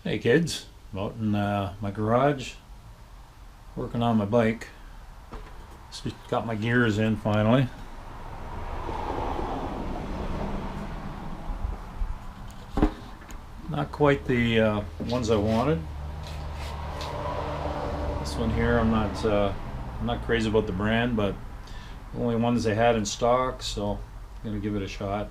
Hey kids, I'm out in my garage working on my bike. Just got my gears in finally. Not quite the ones I wanted. This one here, I'm not crazy about the brand, but the only ones they had in stock, so I'm gonna give it a shot.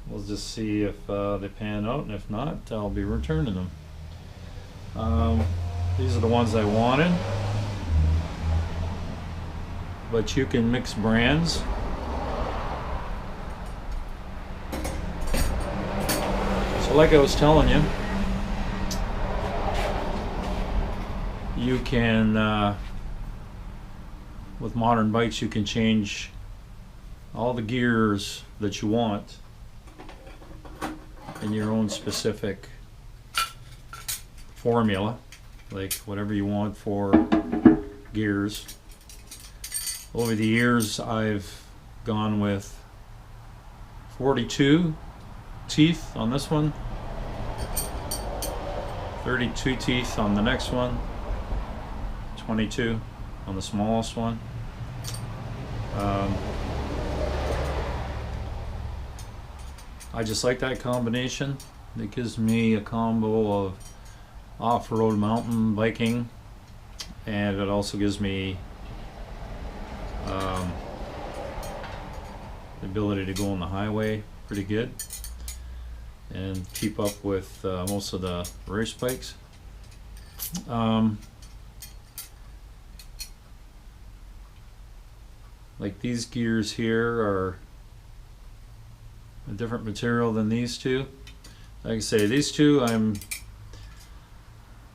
We'll just see if they pan out, and if not, I'll be returning them. These are the ones I wanted, but you can mix brands. So like I was telling you, you can, with modern bikes, you can change all the gears that you want in your own specific formula, like whatever you want for gears. Over the years, I've gone with 42 teeth on this one, 32 teeth on the next one, 22 on the smallest one. I just like that combination. It gives me a combo of off-road mountain biking, and it also gives me the ability to go on the highway pretty good and keep up with most of the race bikes. Like these gears here are a different material than these two. Like I say, these two I'm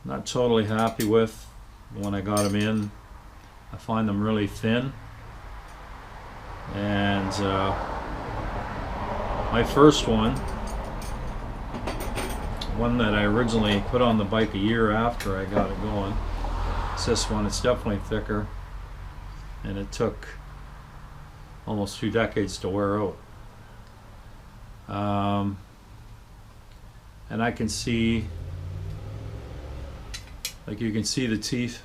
not totally happy with when I got them in. I find them really thin, and my first one that I originally put on the bike a year after I got it going, it's this one. It's definitely thicker, and it took almost 2 decades to wear out. And I can see, like you can see the teeth.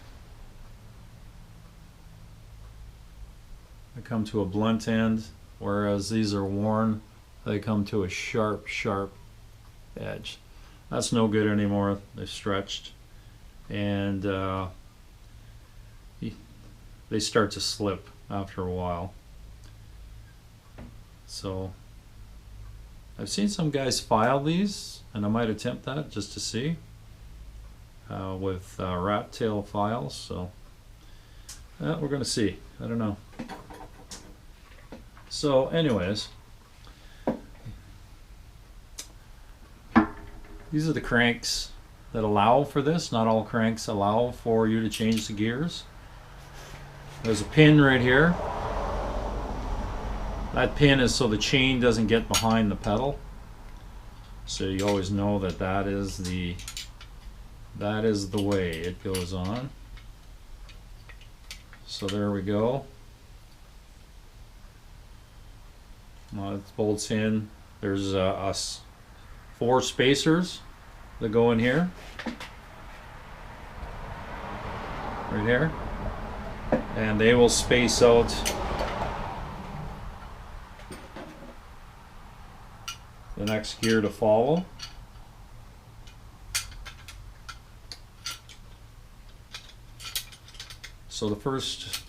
They come to a blunt end, whereas these are worn. They come to a sharp, sharp edge. That's no good anymore. They've stretched, and they start to slip after a while. So I've seen some guys file these, and I might attempt that just to see with rat tail files. So we're gonna see. I don't know. So anyways, these are the cranks that allow for this. Not all cranks allow for you to change the gears. There's a pin right here. That pin is so the chain doesn't get behind the pedal. So you always know that that is the way it goes on. So there we go. It bolts in. There's us 4 spacers that go in here, right here, and they will space out the next gear to follow. So the first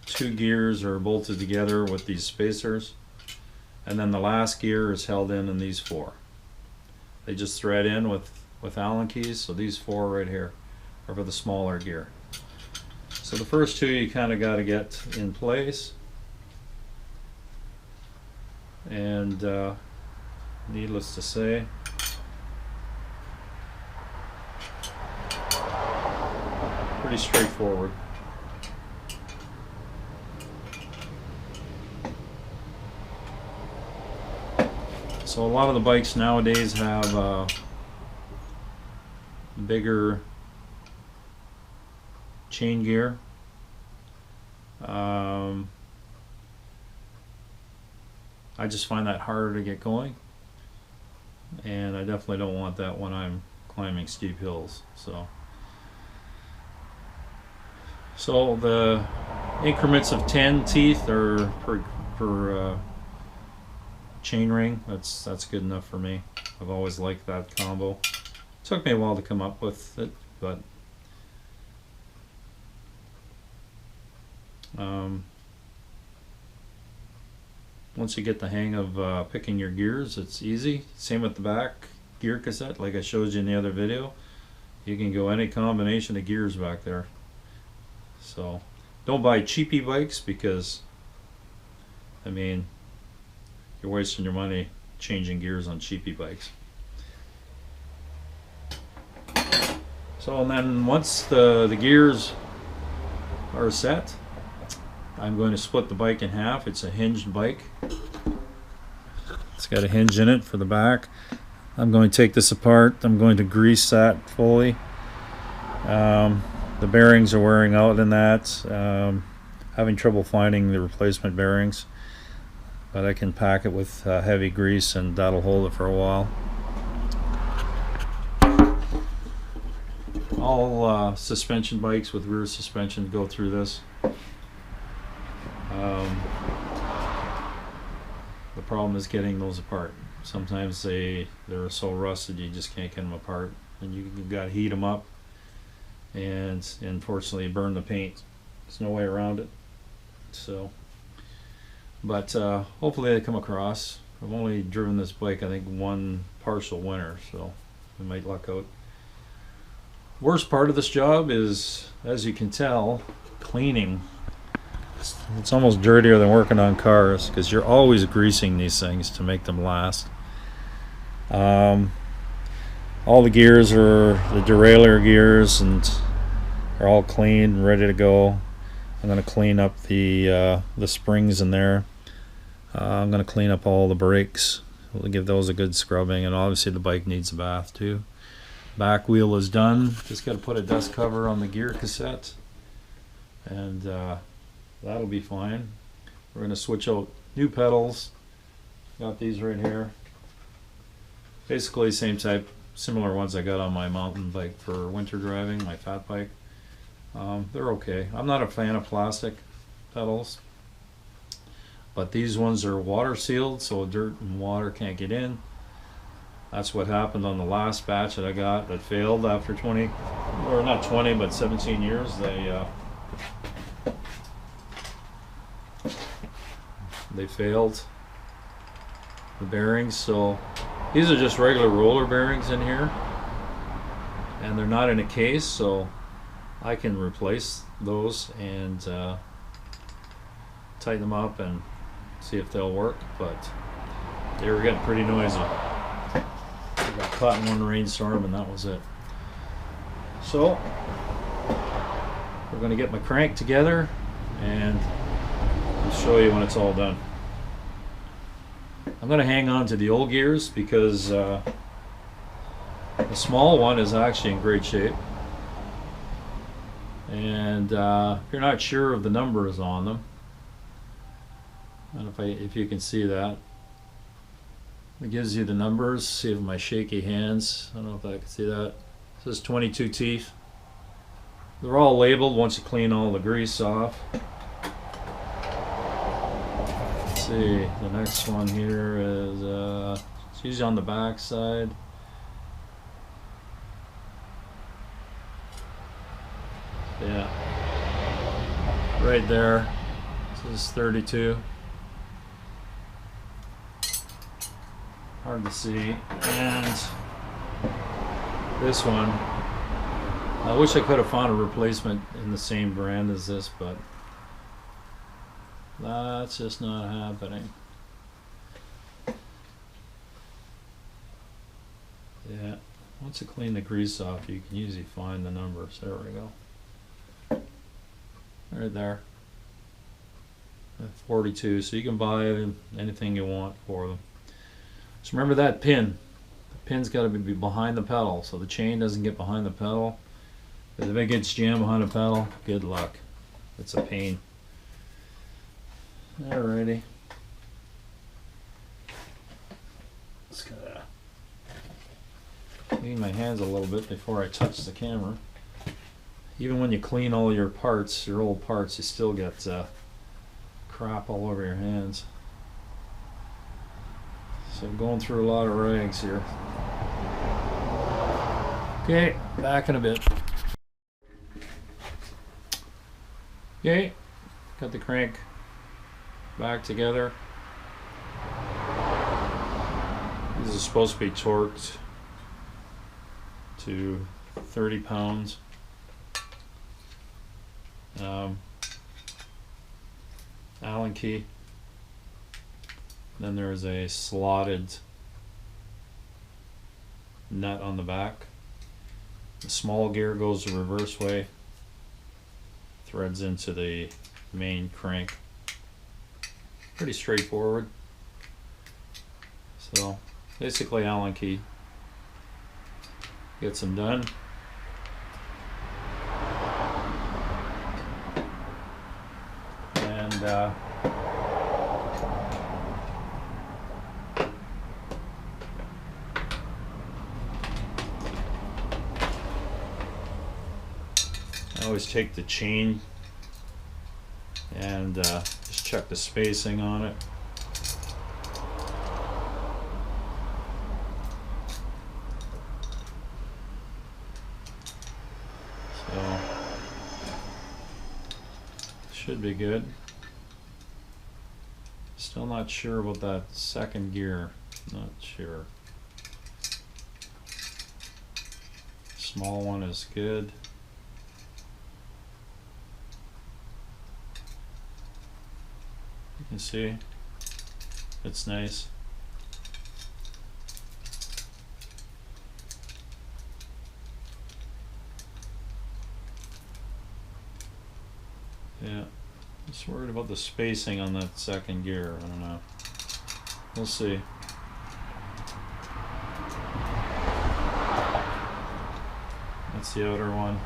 2 gears are bolted together with these spacers, and then the last gear is held in these 4. They just thread in with Allen keys, so these 4 right here are for the smaller gear. So the first 2 you kind of got to get in place, and needless to say, pretty straightforward. So a lot of the bikes nowadays have bigger chain gear. I just find that harder to get going, and I definitely don't want that when I'm climbing steep hills. So the increments of 10 teeth are per chain ring. That's good enough for me. I've always liked that combo. Took me a while to come up with it, but once you get the hang of picking your gears, it's easy. Same with the back gear cassette, like I showed you in the other video. You can go any combination of gears back there. So don't buy cheapy bikes, because I mean, you're wasting your money changing gears on cheapy bikes. So, and then once the gears are set, I'm going to split the bike in half. It's a hinged bike. It's got a hinge in it for the back. I'm going to take this apart. I'm going to grease that fully. The bearings are wearing out in that. Having trouble finding the replacement bearings, but I can pack it with heavy grease and that'll hold it for a while. All suspension bikes with rear suspension go through this. The problem is getting those apart. Sometimes they're so rusted you just can't get them apart, and you've got to heat them up and unfortunately burn the paint. There's no way around it. So, but hopefully they come across. I've only driven this bike, I think, one partial winter, so we might luck out. Worst part of this job is, as you can tell, cleaning. It's almost dirtier than working on cars, because you're always greasing these things to make them last. All the gears are the derailleur gears and are all clean, ready to go. I'm going to clean up the springs in there. I'm going to clean up all the brakes. We'll give those a good scrubbing, and obviously the bike needs a bath too. Back wheel is done. Just got to put a dust cover on the gear cassette, and that'll be fine. We're going to switch out new pedals. Got these right here. Basically same type, similar ones I got on my mountain bike for winter driving, my fat bike. They're okay. I'm not a fan of plastic pedals, but these ones are water sealed, so dirt and water can't get in. That's what happened on the last batch that I got that failed after 20, or not 20, but 17 years. They failed the bearings. So these are just regular roller bearings in here, and they're not in a case, so I can replace those and tighten them up and see if they'll work. But they were getting pretty noisy. I got caught in one rainstorm and that was it. So we're going to get my crank together and I'll show you when it's all done. I'm going to hang on to the old gears because the small one is actually in great shape, and if you're not sure of the numbers on them, and if you can see that, it gives you the numbers. See if my shaky hands, I don't know if I can see that. It says 22 teeth. They're all labeled once you clean all the grease off. Let's see, the next one here is it's usually on the back side. Yeah, right there. This is 32. Hard to see. And this one, I wish I could have found a replacement in the same brand as this, but that's just not happening. Yeah, once you clean the grease off, you can usually find the numbers. There we go. Right there. 42, so you can buy anything you want for them. So remember that pin. The pin's got to be behind the pedal, so the chain doesn't get behind the pedal. If it gets jammed behind the pedal, good luck. It's a pain. Alrighty. clean my hands a little bit before I touch the camera. Even when you clean all your parts, your old parts, you still get crap all over your hands. So I'm going through a lot of rags here. Okay, back in a bit. Okay, got the crank back together. This is supposed to be torqued to 30 pounds. Allen key. Then there's a slotted nut on the back. The small gear goes the reverse way, threads into the main crank. Pretty straightforward. So basically Allen key gets them done. And I always take the chain and just check the spacing on it. So should be good. Still not sure about that second gear. Not sure. Small one is good. You can see it's nice. Yeah, just worried about the spacing on that second gear. I don't know. We'll see. That's the outer one.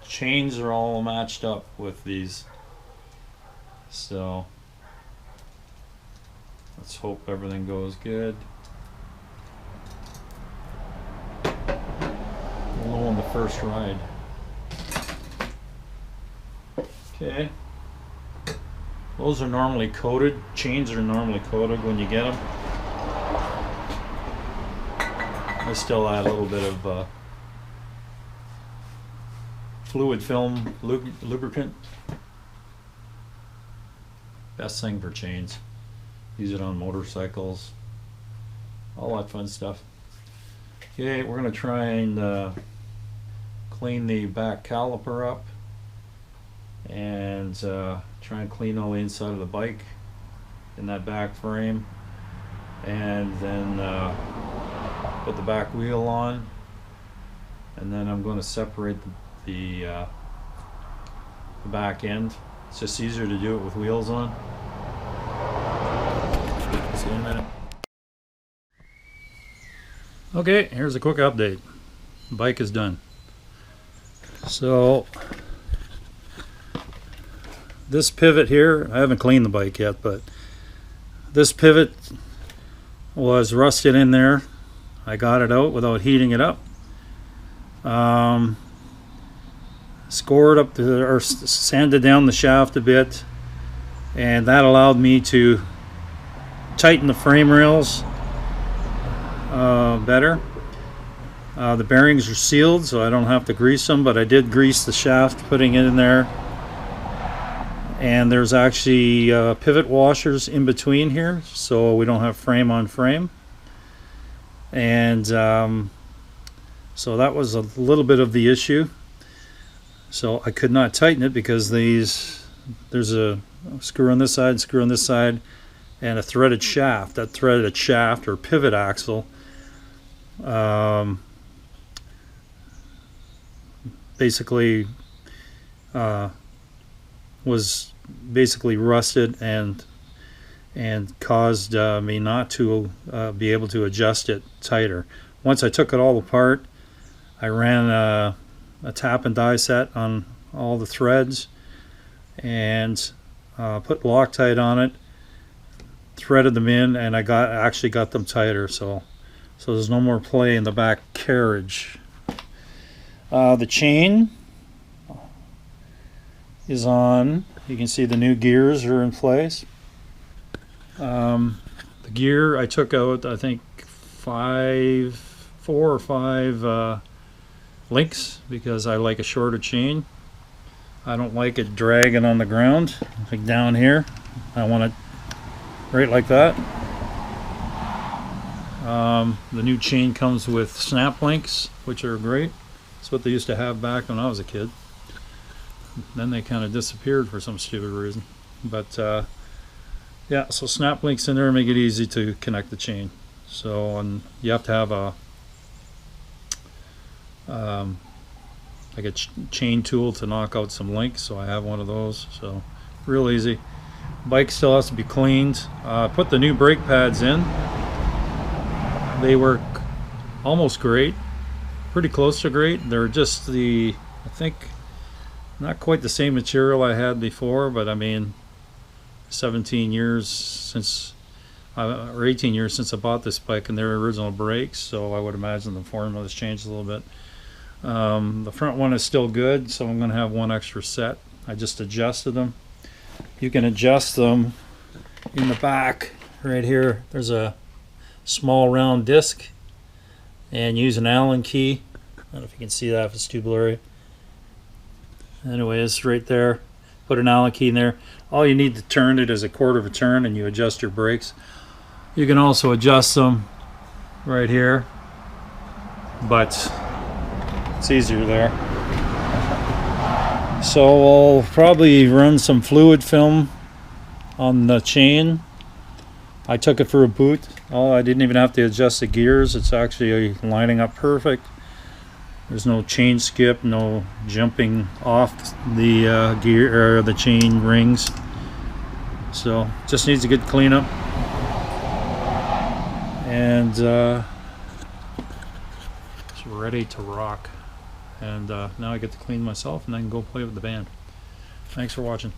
Chains are all matched up with these, so let's hope everything goes good. Low on the first ride. Okay, those are normally coated. Chains are normally coated when you get them. I still add a little bit of fluid film lubricant. Best thing for chains. Use it on motorcycles, all that fun stuff. Okay, we're going to try and clean the back caliper up and try and clean all the inside of the bike in that back frame, and then put the back wheel on, and then I'm going to separate the back end. It's just easier to do it with wheels on. See you in a minute. Okay, here's a quick update. The bike is done. So this pivot here, I haven't cleaned the bike yet, but this pivot was rusted in there. I got it out without heating it up. Scored up or sanded down the shaft a bit, and that allowed me to tighten the frame rails better. The bearings are sealed, so I don't have to grease them, but I did grease the shaft putting it in there. And there's actually pivot washers in between here, so we don't have frame on frame. And so that was a little bit of the issue. So I could not tighten it because there's a screw on this side, screw on this side, and a threaded shaft. That threaded shaft or pivot axle basically was basically rusted and caused me not to be able to adjust it tighter. Once I took it all apart, I ran a tap and die set on all the threads, and put Loctite on it, threaded them in, and I actually got them tighter. So there's no more play in the back carriage. The chain is on. You can see the new gears are in place. The gear I took out, I think 4 or 5 links, because I like a shorter chain. I don't like it dragging on the ground. Like down here, I want it right like that. The new chain comes with snap links, which are great. That's what they used to have back when I was a kid. Then they kind of disappeared for some stupid reason. But yeah, so snap links in there make it easy to connect the chain. So, and you have to have a like a chain tool to knock out some links. So I have one of those. So real easy. Bike still has to be cleaned. Put the new brake pads in. They work almost great, pretty close to great. They're just I think, not quite the same material I had before, but I mean, 17 years since, or 18 years since I bought this bike, and they're original brakes, so I would imagine the formula has changed a little bit. The front one is still good, so I'm going to have one extra set. I just adjusted them. You can adjust them in the back right here. There's a small round disc, and use an Allen key. I don't know if you can see that if it's too blurry. Anyways, right there, put an Allen key in there. All you need to turn it is a quarter of a turn, and you adjust your brakes. You can also adjust them right here, but it's easier there. So I'll probably run some fluid film on the chain. I took it for a boot. I didn't even have to adjust the gears. It's actually lining up perfect. There's no chain skip, no jumping off the gear or the chain rings. So just needs a good cleanup. And it's ready to rock. And now I get to clean myself and then go play with the band. Thanks for watching.